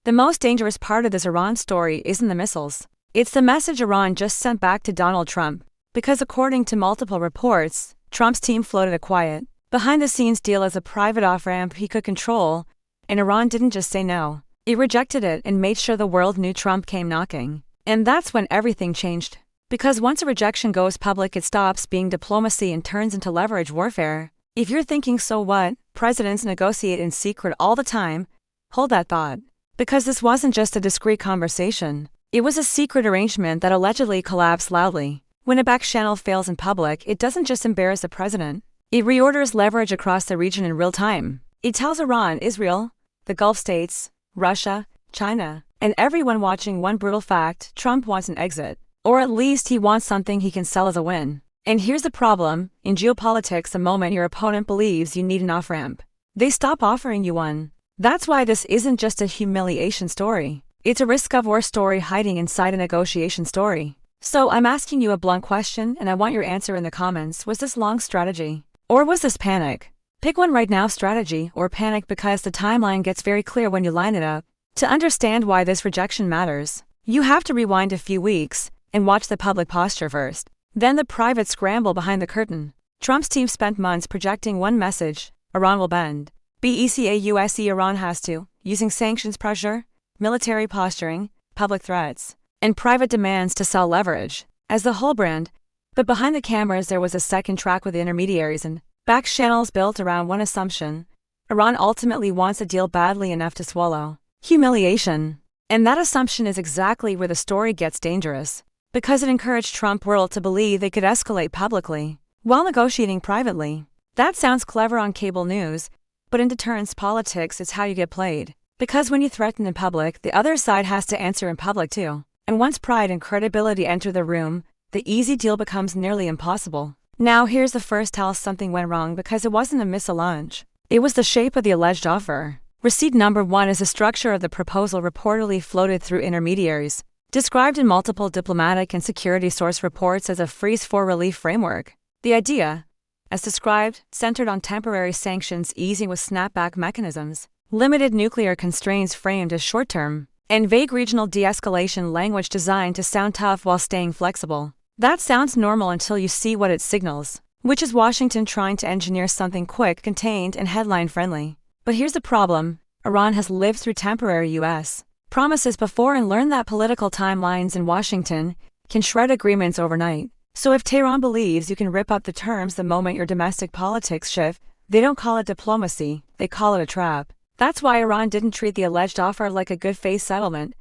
The most dangerous part of this Iran story isn't the missiles. It's the message Iran just sent back to Donald Trump. Because according to multiple reports, Trump's team floated a quiet, behind-the-scenes deal as a private off-ramp he could control, and Iran didn't just say no. It rejected it and made sure the world knew Trump came knocking. And that's when everything changed. Because once a rejection goes public, it stops being diplomacy and turns into leverage warfare. If you're thinking, so what, presidents negotiate in secret all the time, hold that thought. Because this wasn't just a discreet conversation. It was a secret arrangement that allegedly collapsed loudly. When a backchannel fails in public, it doesn't just embarrass the president. It reorders leverage across the region in real time. It tells Iran, Israel, the Gulf states, Russia, China, and everyone watching one brutal fact: Trump wants an exit. Or at least he wants something he can sell as a win. And here's the problem: in geopolitics, the moment your opponent believes you need an off-ramp, they stop offering you one. That's why this isn't just a humiliation story. It's a risk of war story hiding inside a negotiation story. So I'm asking you a blunt question, and I want your answer in the comments. Was this long strategy? Or was this panic? Pick one right now: strategy or panic, because the timeline gets very clear when you line it up. To understand why this rejection matters, you have to rewind a few weeks and watch the public posture first. Then the private scramble behind the curtain. Trump's team spent months projecting one message: Iran will bend. BECAUSE Iran has to, using sanctions pressure, military posturing, public threats, and private demands to sell leverage as the whole brand. But behind the cameras there was a second track with intermediaries and back channels built around one assumption: Iran ultimately wants a deal badly enough to swallow humiliation. And that assumption is exactly where the story gets dangerous, because it encouraged Trump world to believe they could escalate publicly while negotiating privately. That sounds clever on cable news, but in deterrence politics it's how you get played. Because when you threaten in public, the other side has to answer in public too. And once pride and credibility enter the room, the easy deal becomes nearly impossible. Now here's the first tell something went wrong, because it wasn't a missile launch. It was the shape of the alleged offer. Receipt number 1 is the structure of the proposal reportedly floated through intermediaries, described in multiple diplomatic and security source reports as a freeze-for-relief framework. The idea, as described, centered on temporary sanctions easing with snapback mechanisms, limited nuclear constraints framed as short-term, and vague regional de-escalation language designed to sound tough while staying flexible. That sounds normal until you see what it signals, which is Washington trying to engineer something quick, contained, and headline-friendly. But here's the problem: Iran has lived through temporary U.S. promises before and learned that political timelines in Washington can shred agreements overnight. So if Tehran believes you can rip up the terms the moment your domestic politics shift, they don't call it diplomacy, they call it a trap. That's why Iran didn't treat the alleged offer like a good faith settlement.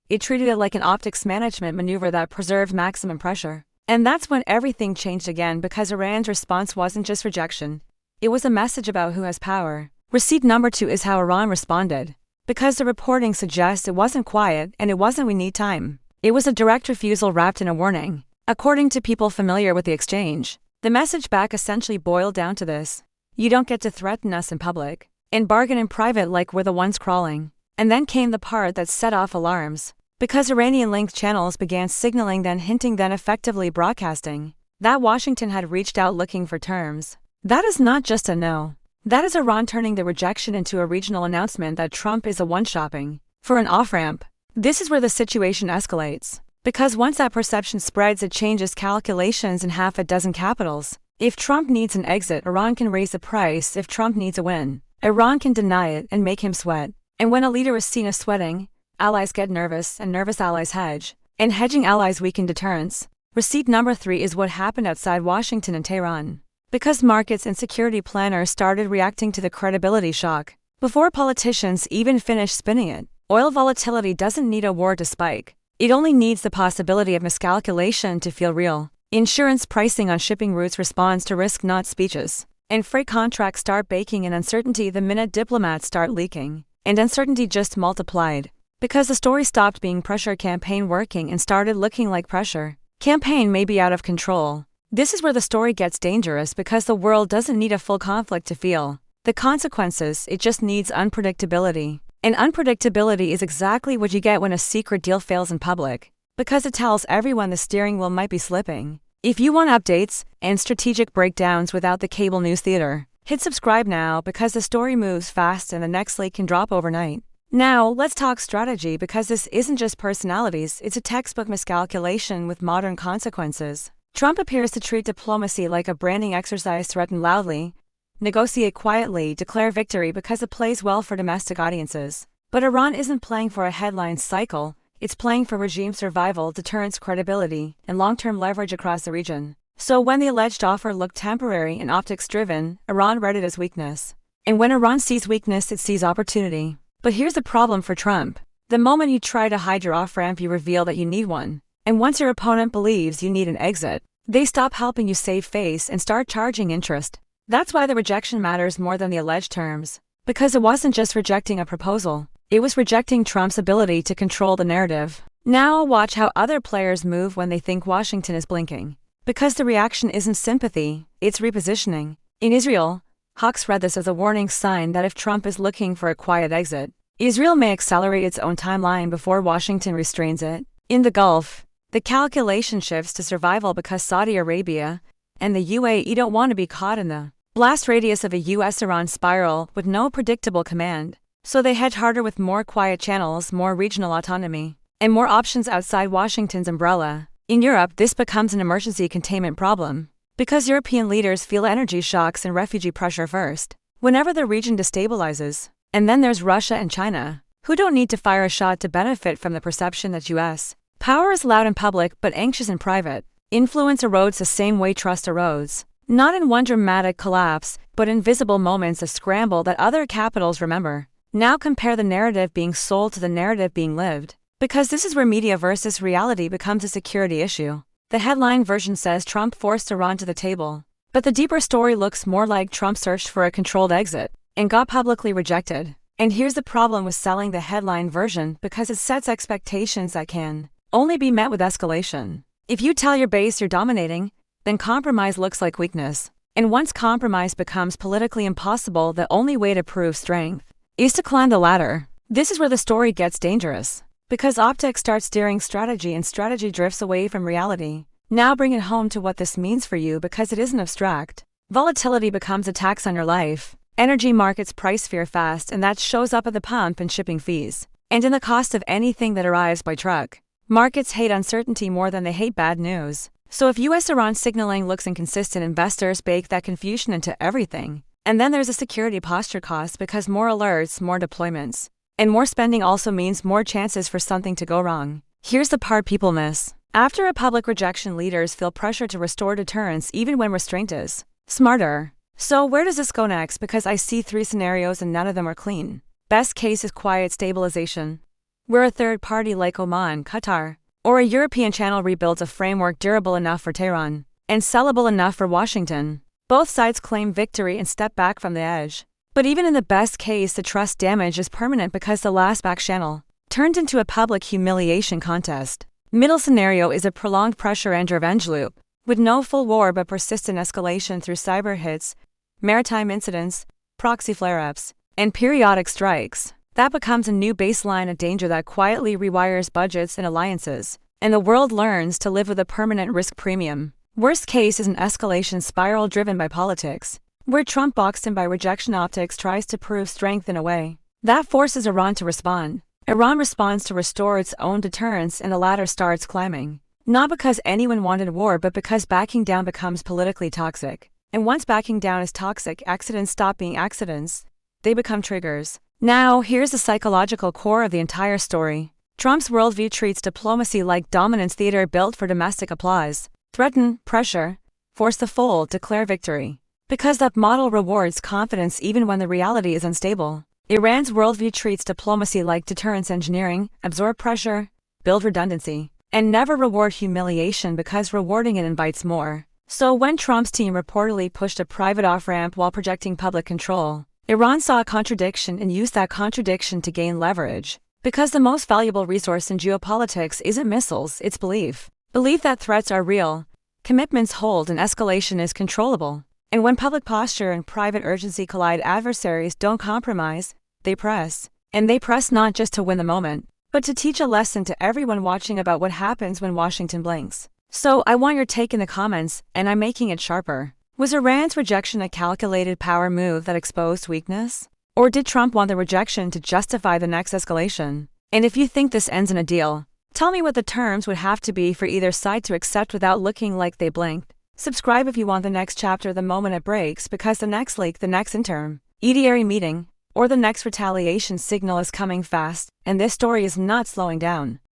It treated it like an optics management maneuver that preserved maximum pressure. And that's when everything changed again, because Iran's response wasn't just rejection. It was a message about who has power. Receipt number 2 is how Iran responded. Because the reporting suggests it wasn't quiet and it wasn't "we need time." It was a direct refusal wrapped in a warning. According to people familiar with the exchange, the message back essentially boiled down to this: you don't get to threaten us in public and bargain in private like we're the ones crawling. And then came the part that set off alarms. Because Iranian-linked channels began signaling, then hinting, then effectively broadcasting that Washington had reached out looking for terms. That is not just a no. That is Iran turning the rejection into a regional announcement that Trump is a one shopping for an off-ramp. This is where the situation escalates. Because once that perception spreads, it changes calculations in half a dozen capitals. If Trump needs an exit, Iran can raise the price. If Trump needs a win, Iran can deny it and make him sweat. And when a leader is seen as sweating, allies get nervous, and nervous allies hedge, and hedging allies weaken deterrence. Receipt number 3 is what happened outside Washington and Tehran. Because markets and security planners started reacting to the credibility shock before politicians even finished spinning it. Oil volatility doesn't need a war to spike. It only needs the possibility of miscalculation to feel real. Insurance pricing on shipping routes responds to risk, not speeches. And freight contracts start baking in uncertainty the minute diplomats start leaking. And uncertainty just multiplied. Because the story stopped being pressure campaign working and started looking like pressure campaign may be out of control. This is where the story gets dangerous, because the world doesn't need a full conflict to feel the consequences, it just needs unpredictability. And unpredictability is exactly what you get when a secret deal fails in public, because it tells everyone the steering wheel might be slipping. If you want updates and strategic breakdowns without the cable news theater, hit subscribe now, because the story moves fast and the next leak can drop overnight. Now, let's talk strategy because this isn't just personalities, it's a textbook miscalculation with modern consequences. Trump appears to treat diplomacy like a branding exercise, threaten loudly, negotiate quietly, declare victory because it plays well for domestic audiences. But Iran isn't playing for a headline cycle, it's playing for regime survival, deterrence, credibility, and long-term leverage across the region. So when the alleged offer looked temporary and optics-driven, Iran read it as weakness. And when Iran sees weakness, it sees opportunity. But here's the problem for Trump. The moment you try to hide your off-ramp, you reveal that you need one. And once your opponent believes you need an exit, they stop helping you save face and start charging interest. That's why the rejection matters more than the alleged terms. Because it wasn't just rejecting a proposal, it was rejecting Trump's ability to control the narrative. Now watch how other players move when they think Washington is blinking. Because the reaction isn't sympathy, it's repositioning. In Israel, hawks read this as a warning sign that if Trump is looking for a quiet exit, Israel may accelerate its own timeline before Washington restrains it. In the Gulf, the calculation shifts to survival because Saudi Arabia and the UAE don't want to be caught in the blast radius of a US-Iran spiral with no predictable command. So they hedge harder with more quiet channels, more regional autonomy, and more options outside Washington's umbrella. In Europe, this becomes an emergency containment problem, because European leaders feel energy shocks and refugee pressure first, whenever the region destabilizes. And then there's Russia and China, who don't need to fire a shot to benefit from the perception that US power is loud in public but anxious in private. Influence erodes the same way trust erodes, not in one dramatic collapse, but in visible moments of scramble that other capitals remember. Now compare the narrative being sold to the narrative being lived, because this is where media versus reality becomes a security issue. The headline version says Trump forced Iran to the table, but the deeper story looks more like Trump searched for a controlled exit and got publicly rejected. And here's the problem with selling the headline version, because it sets expectations that can only be met with escalation. If you tell your base you're dominating, then compromise looks like weakness. And once compromise becomes politically impossible, the only way to prove strength is to climb the ladder. This is where the story gets dangerous, because optics starts steering strategy and strategy drifts away from reality. Now bring it home to what this means for you, because it isn't abstract. Volatility becomes a tax on your life. Energy markets price fear fast, and that shows up at the pump in shipping fees, and in the cost of anything that arrives by truck. Markets hate uncertainty more than they hate bad news. So if US-Iran signaling looks inconsistent, investors bake that confusion into everything. And then there's a security posture cost, because more alerts, more deployments, and more spending also means more chances for something to go wrong. Here's the part people miss. After a public rejection, leaders feel pressure to restore deterrence even when restraint is smarter. So where does this go next? Because I see 3 scenarios and none of them are clean. Best case is quiet stabilization, where a third party like Oman, Qatar, or a European channel rebuilds a framework durable enough for Tehran and sellable enough for Washington. Both sides claim victory and step back from the edge. But even in the best case, the trust damage is permanent because the last backchannel turned into a public humiliation contest. Middle scenario is a prolonged pressure and revenge loop, with no full war but persistent escalation through cyber hits, maritime incidents, proxy flare-ups, and periodic strikes. That becomes a new baseline of danger that quietly rewires budgets and alliances, and the world learns to live with a permanent risk premium. Worst case is an escalation spiral driven by politics, where Trump, boxed in by rejection optics, tries to prove strength in a way that forces Iran to respond. Iran responds to restore its own deterrence, and the ladder starts climbing. Not because anyone wanted war, but because backing down becomes politically toxic. And once backing down is toxic, accidents stop being accidents. They become triggers. Now, here's the psychological core of the entire story. Trump's worldview treats diplomacy like dominance theater built for domestic applause. Threaten, pressure, force the fold, declare victory. Because that model rewards confidence even when the reality is unstable. Iran's worldview treats diplomacy like deterrence engineering, absorb pressure, build redundancy, and never reward humiliation, because rewarding it invites more. So when Trump's team reportedly pushed a private off-ramp while projecting public control, Iran saw a contradiction and used that contradiction to gain leverage. Because the most valuable resource in geopolitics isn't missiles, it's belief. Belief that threats are real, commitments hold, and escalation is controllable. And when public posture and private urgency collide, adversaries don't compromise, they press. And they press not just to win the moment, but to teach a lesson to everyone watching about what happens when Washington blinks. So I want your take in the comments, and I'm making it sharper. Was Iran's rejection a calculated power move that exposed weakness? Or did Trump want the rejection to justify the next escalation? And if you think this ends in a deal, tell me what the terms would have to be for either side to accept without looking like they blinked. Subscribe if you want the next chapter the moment it breaks, because the next leak, the next intermediary meeting, or the next retaliation signal is coming fast, and this story is not slowing down.